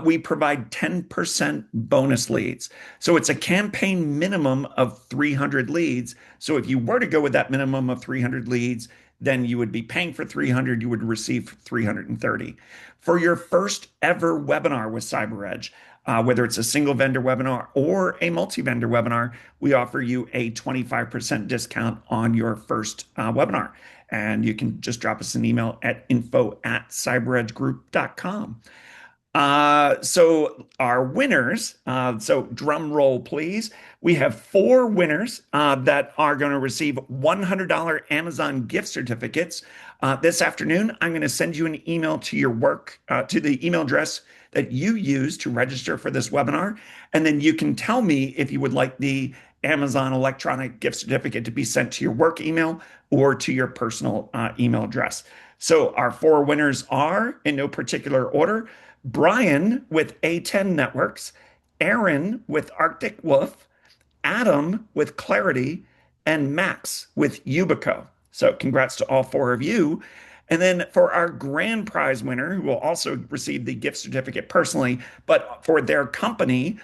we provide 10% bonus leads. So it's a campaign minimum of 300 leads. So if you were to go with that minimum of 300 leads, then you would be paying for 300, you would receive 330. For your first ever webinar with CyberEdge, whether it's a single vendor webinar or a multi-vendor webinar, we offer you a 25% discount on your first webinar. And you can just drop us an email at info@cyberedgegroup.com. So our winners, so drum roll, please. We have 4 winners that are going to receive $100 Amazon gift certificates. This afternoon, I'm going to send you an email to your work, to the email address that you use to register for this webinar. And then you can tell me if you would like the Amazon electronic gift certificate to be sent to your work email or to your personal email address. So our 4 winners are, in no particular order, Brian with A10 Networks, Aaron with Arctic Wolf, Adam with Clarity, and Max with Yubico. So congrats to all 4 of you. And then for our grand prize winner, who will also receive the gift certificate personally, but for their company,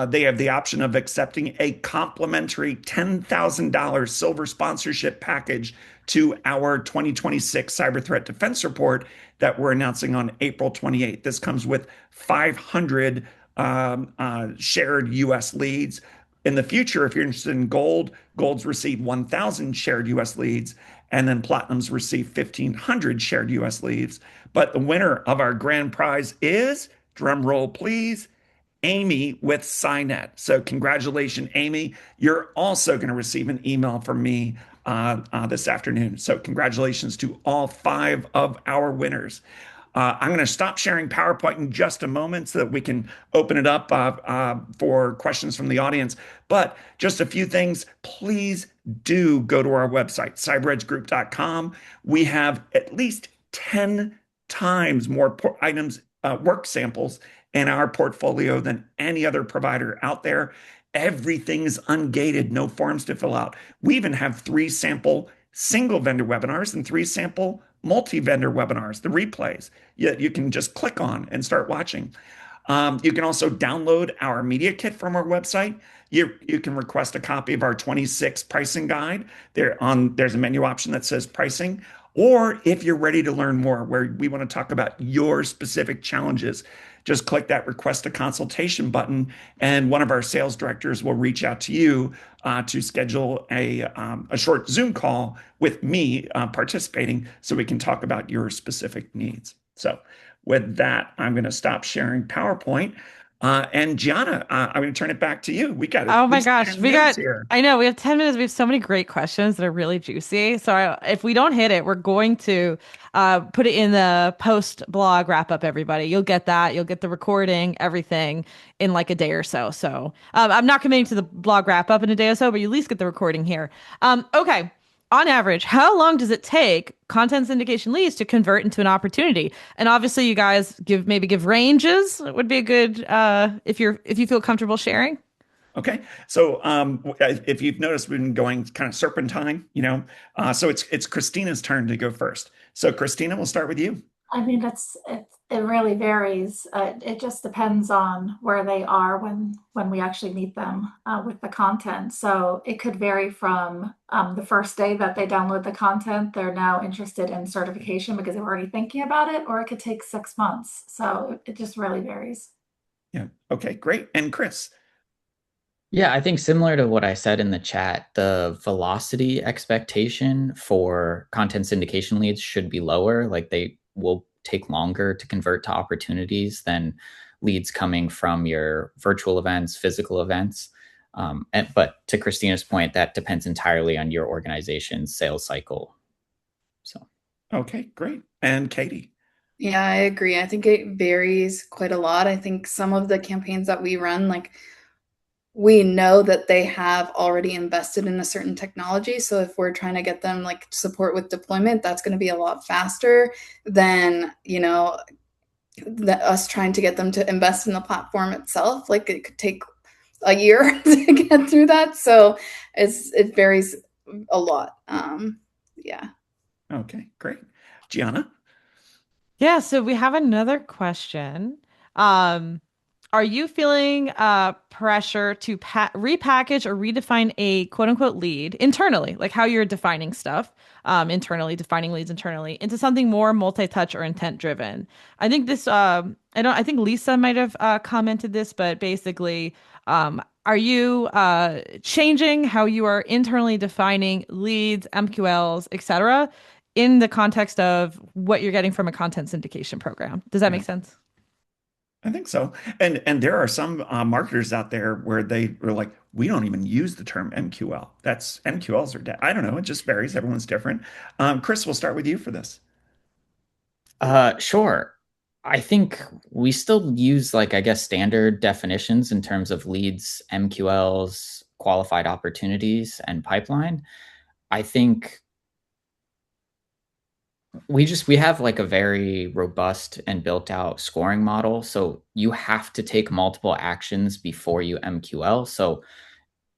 they have the option of accepting a complimentary $10,000 silver sponsorship package to our 2026 Cyber Threat Defense Report that we're announcing on April 28th. This comes with 500 shared US leads. In the future, if you're interested in gold, golds receive 1,000 shared US leads, and then platinums receive 1,500 shared US leads. But the winner of our grand prize is, drum roll please, Amy with Cynet. So congratulations, Amy. You're also going to receive an email from me this afternoon. So congratulations to all 5 of our winners. I'm going to stop sharing PowerPoint in just a moment so that we can open it up for questions from the audience. But just a few things, please do go to our website, cyberedgegroup.com. We have at least 10 times more items, work samples in our portfolio than any other provider out there. Everything is ungated, no forms to fill out. We even have 3 sample single vendor webinars and 3 sample multi-vendor webinars, the replays you can just click on and start watching. You can also download our media kit from our website. You can request a copy of our 26 pricing guide. There's a menu option that says pricing. Or if you're ready to learn more, where we want to talk about your specific challenges, just click that request a consultation button, and one of our sales directors will reach out to you to schedule a short Zoom call with me participating so we can talk about your specific needs. So with that, I'm going to stop sharing PowerPoint. And Gianna, I'm going to turn it back to you. We got at Oh my least gosh, 10 minutes here. I know we have 10 minutes. We have so many great questions that are really juicy. So if we don't hit it, we're going to put it in the post blog wrap up, everybody. You'll get that. You'll get the recording, everything in like a day or so. So I'm not committing to the blog wrap up in a day or so, but you at least get the recording here. Okay. On average, how long does it take content syndication leads to convert into an opportunity? And obviously, you guys give ranges. It would be a good if you feel comfortable sharing. Okay, so if you've noticed, we've been going kind of serpentine, so it's Christina's turn to go first. So Christina, we'll start with you. I mean, it really varies. It just depends on where they are when we actually meet them with the content. So it could vary from the first day that they download the content, they're now interested in certification because they're already thinking about it, or it could take 6 months. So it just really varies. Yeah. Okay, great. And Chris. Yeah, I think similar to what I said in the chat, the velocity expectation for content syndication leads should be lower. Like they will take longer to convert to opportunities than leads coming from your virtual events, physical events. But to Christina's point, that depends entirely on your organization's sales cycle. So, okay, great. And Katie. Yeah, I agree. I think it varies quite a lot. I think some of the campaigns that we run, like we know that they have already invested in a certain technology. So if we're trying to get them like support with deployment, that's going to be a lot faster than, us trying to get them to invest in the platform itself. Like it could take a year to get through that. So it varies a lot. Yeah. Okay, great. Gianna? Yeah, so we have another question. Um, are you feeling pressure to repackage or redefine a quote unquote lead internally, like how you're defining stuff internally, defining leads internally into something more multi-touch or intent driven? I think this, I think Lisa might have commented this, but basically, are you changing how you are internally defining leads, MQLs, etc., in the context of what you're getting from a content syndication program? Does that make sense? I think so. And there are some marketers out there where they are like, we don't even use the term MQL. That's MQLs are dead. I don't know. It just varies. Everyone's different. Chris, we'll start with you for this. Sure. I think we still use like, I guess, standard definitions in terms of leads, MQLs, qualified opportunities, and pipeline. I think we have like a very robust and built out scoring model. So you have to take multiple actions before you MQL. So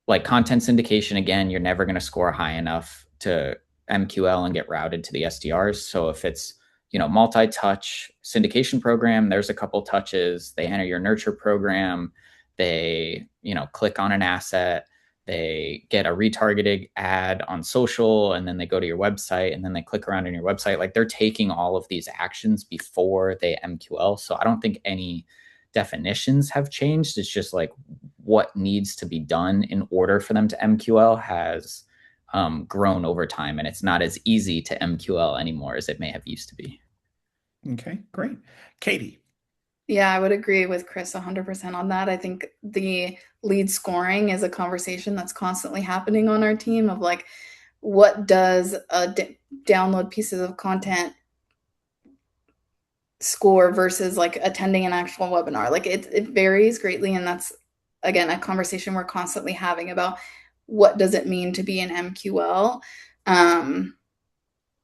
like content syndication, again, you're never going to score high enough to MQL and get routed to the SDRs. So if it's, multi-touch syndication program, there's a couple touches, they enter your nurture program, they, click on an asset, they get a retargeted ad on social, and then they go to your website, and then they click around on your website. Like they're taking all of these actions before they MQL. So I don't think any definitions have changed. It's just like what needs to be done in order for them to MQL has grown over time, and it's not as easy to MQL anymore as it may have used to be. Okay, great. Katie. Yeah, I would agree with Chris 100% on that. I think the lead scoring is a conversation that's constantly happening on our team of like, what does a download pieces of content score versus like attending an actual webinar? Like it varies greatly. And that's, again, a conversation we're constantly having about what does it mean to be an MQL?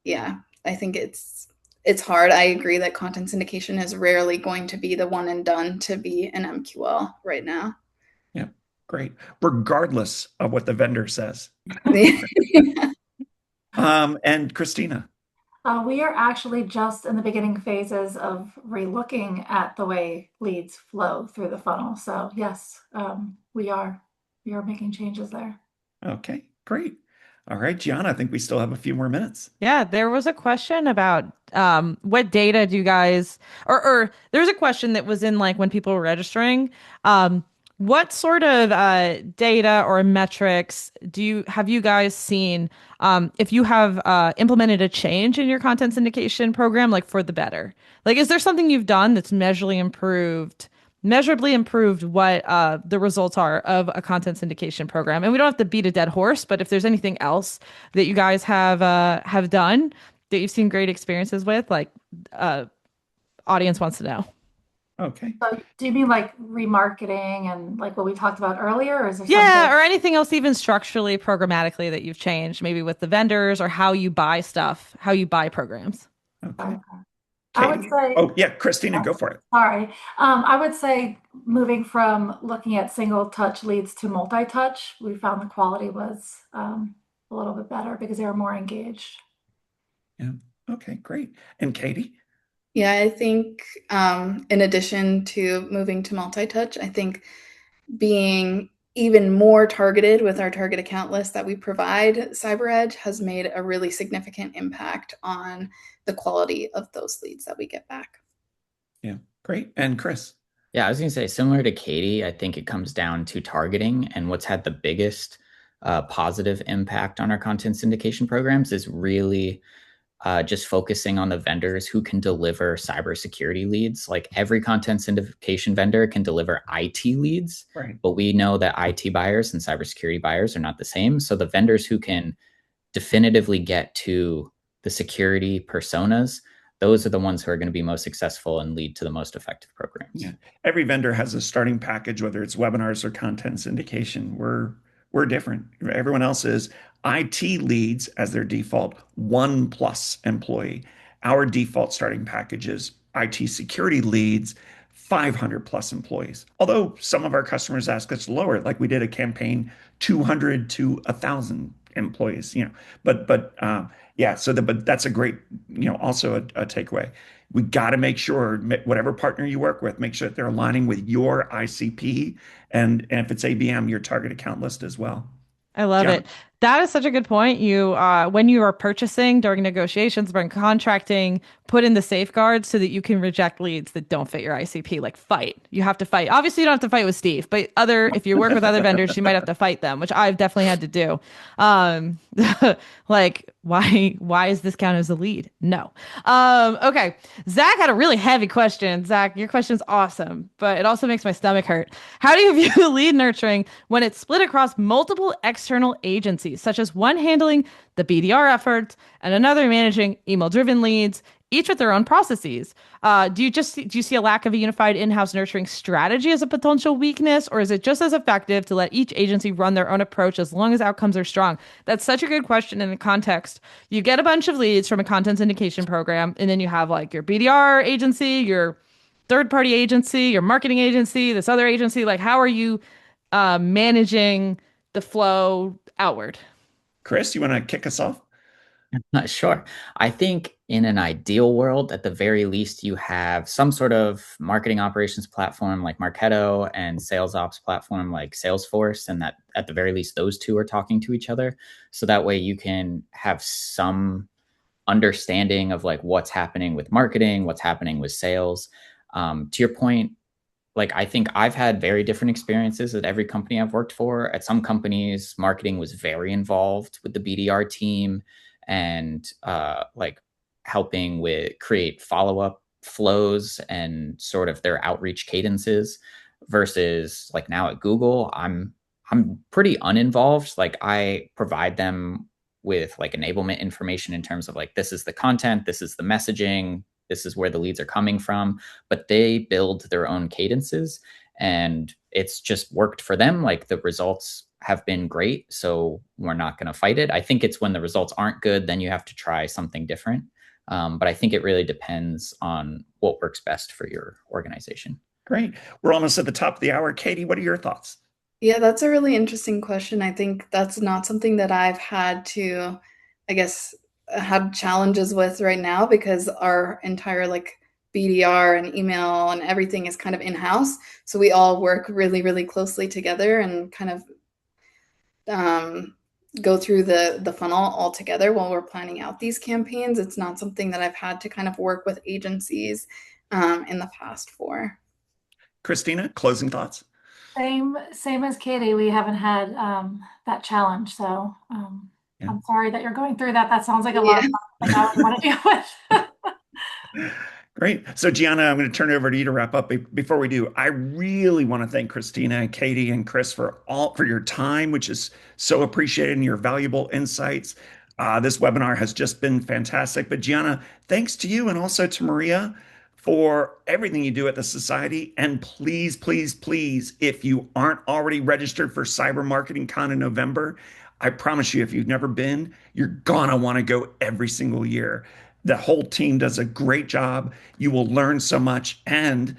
Yeah, I think it's hard. I agree that content syndication is rarely going to be the one and done to be an MQL right now. Yeah, great. Regardless of what the vendor says. Yeah. And Christina. We are actually just in the beginning phases of relooking at the way leads flow through the funnel. So yes, we are making changes there. Okay, great. All right, Gianna, I think we still have a few more minutes. Yeah, there was a question about what data do you guys or there was a question that was in like when people were registering. Um, what sort of data or metrics have you guys seen if you have implemented a change in your content syndication program, like for the better? Like, is there something you've done that's measurably improved what the results are of a content syndication program? And we don't have to beat a dead horse, but if there's anything else that you guys have done that you've seen great experiences with, like uh, audience wants to know. Okay. So do you mean like remarketing and like what we talked about earlier, or is there Yeah, something? or anything else, even structurally, programmatically that you've changed, maybe with the vendors or how you buy stuff, how you buy programs. Okay. I would Katie? say, Oh, yeah, Christina, go for it. sorry. I would say moving from looking at single touch leads to multi-touch, we found the quality was a little bit better because they were more engaged. Yeah. Okay, great. And Katie? Yeah, I think in addition to moving to multi-touch, I think being even more targeted with our target account list that we provide, CyberEdge has made a really significant impact on the quality of those leads that we get back. Yeah, great. And Chris? Yeah, I was going to say, similar to Katie, I think it comes down to targeting. And what's had the biggest positive impact on our content syndication programs is really just focusing on the vendors who can deliver cybersecurity leads. Like every content syndication vendor can deliver IT leads, Right. but we know that IT buyers and cybersecurity buyers are not the same. So the vendors who can definitively get to the security personas, those are the ones who are going to be most successful and lead to the most effective programs. Yeah. Every vendor has a starting package, whether it's webinars or content syndication. We're different. Everyone else is IT leads as their default 1+ employee. Our default starting package is IT security leads 500+ employees. Although some of our customers ask us to lower it, like we did a campaign 200 to 1,000 employees, but yeah, but that's a great, also a takeaway. We got to make sure whatever partner you work with, make sure that they're aligning with your ICP and if it's ABM, your target account list as well. I love John? it. That is such a good point. When you are purchasing during negotiations, during contracting, put in the safeguards so that you can reject leads that don't fit your ICP. Like fight. You have to fight. Obviously, you don't have to fight with Steve, but if you work with other vendors, you might have to fight them, which I've definitely had to do. Um, like why is this count as a lead? No. Okay. Zach had a really heavy question. Zach, your question's awesome, but it also makes my stomach hurt. How do you view lead nurturing when it's split across multiple external agencies, such as one handling the BDR efforts and another managing email-driven leads, each with their own processes? Do you see a lack of a unified in-house nurturing strategy as a potential weakness, or is it just as effective to let each agency run their own approach as long as outcomes are strong? That's such a good question in the context. You get a bunch of leads from a content syndication program, and then you have like your BDR agency, your third party agency, your marketing agency, this other agency. Like, how are you managing the flow outward? Chris, you want to kick us off? Sure. I think in an ideal world, at the very least, you have some sort of marketing operations platform like Marketo and sales ops platform like Salesforce, and that at the very least, those two are talking to each other. So that way you can have some understanding of like what's happening with marketing, what's happening with sales. To your point, like I think I've had very different experiences at every company I've worked for. At some companies, marketing was very involved with the BDR team and like helping with create follow-up flows and sort of their outreach cadences versus like now at Google, I'm pretty uninvolved. Like I provide them with like enablement information in terms of like this is the content, this is the messaging, this is where the leads are coming from, but they build their own cadences and it's just worked for them. Like the results have been great. So we're not going to fight it. I think it's when the results aren't good, then you have to try something different. But I think it really depends on what works best for your organization. Great. We're almost at the top of the hour. Katie, what are your thoughts? Yeah, that's a really interesting question. I think that's not something that I've had to, I guess, had challenges with right now because our entire like BDR and email and everything is kind of in-house. So we all work really, really closely together and kind of go through the funnel all together while we're planning out these campaigns. It's not something that I've had to kind of work with agencies in the past for. Christina, closing thoughts? Same as Katie. We haven't had that challenge, so Yeah. I'm sorry that you're going through that. That sounds like a lot Yeah. of something I would want to deal with. Great. So, Gianna, I'm going to turn it over to you to wrap up. Before we do, I really want to thank Christina and Katie and Chris for your time, which is so appreciated, and your valuable insights. This webinar has just been fantastic. But Gianna, thanks to you and also to Maria for everything you do at the Society. And please, please, please, if you aren't already registered for Cyber Marketing Con in November, I promise you, if you've never been, you're gonna want to go every single year. The whole team does a great job. You will learn so much and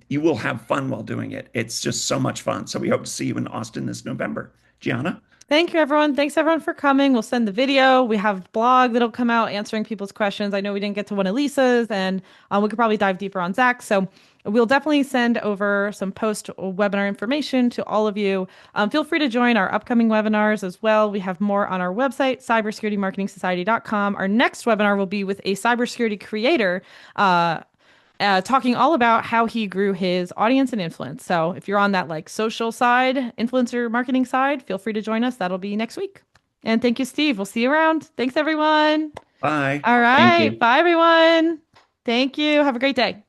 you will have fun while doing it. It's just so much fun. So we hope to see you in Austin this November. Gianna? Thank you, everyone. Thanks, everyone, for coming. We'll send the video. We have a blog that'll come out answering people's questions. I know we didn't get to one of Lisa's, and we could probably dive deeper on Zach. So we'll definitely send over some post-webinar information to all of you. Feel free to join our upcoming webinars as well. We have more on our website, cybersecuritymarketingsociety.com. Our next webinar will be with a cybersecurity creator, talking all about how he grew his audience and influence. So if you're on that like social side, influencer marketing side, feel free to join us. That'll be next week. And thank you, Steve. We'll see you around. Thanks, everyone. Bye. All Thank right. you. Bye, everyone. Thank you. Have a great day.